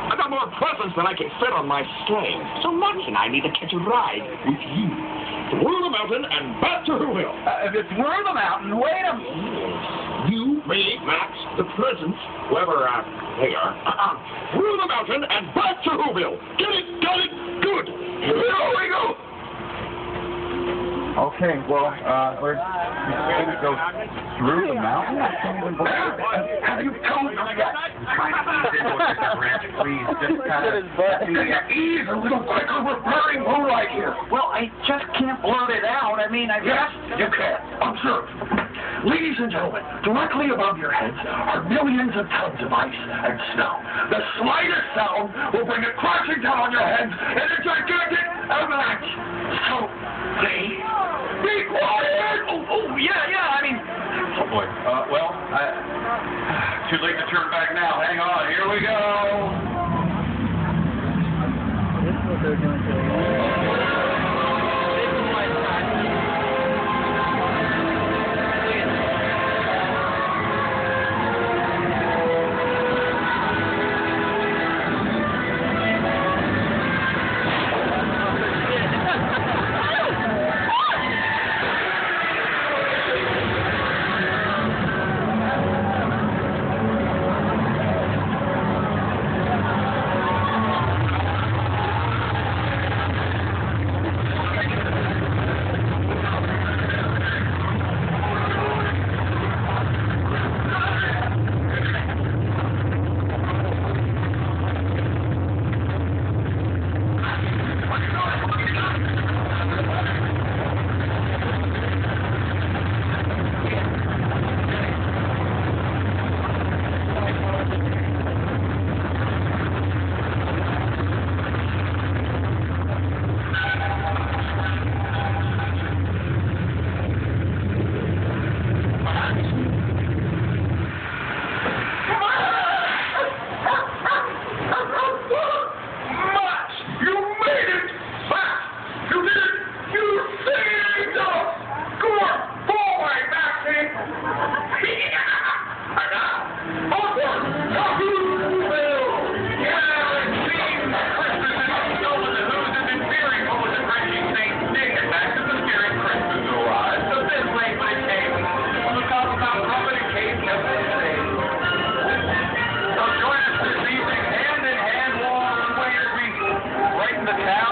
I got more presents than I can fit on my sleigh. So Max and I need to catch a ride with you. Through the mountain and back to Whoville. Through the mountain? Wait a minute. You, me, Max, the presents, whoever they are. Through the mountain and back to Whoville. Get it? Got it? Good. Here we go. Okay, well, we're going to go through the mountain. I can't even believe it. Have you told me yet? Trying to ease into it, Mr. Grinch. Please, just kind of Ease a little quicker. We're burning moonlight here. Well, I just can't blurt it out. I mean, Yes, you can. Observe. Ladies and gentlemen, directly above your heads are millions of tons of ice and snow. The slightest sound will bring it crashing down on your heads in a gigantic avalanche. So, please, be quiet! yeah, I mean... Oh, boy. Well, too late to turn back now. Hang on. Here we go. This is what they're doing today. The town.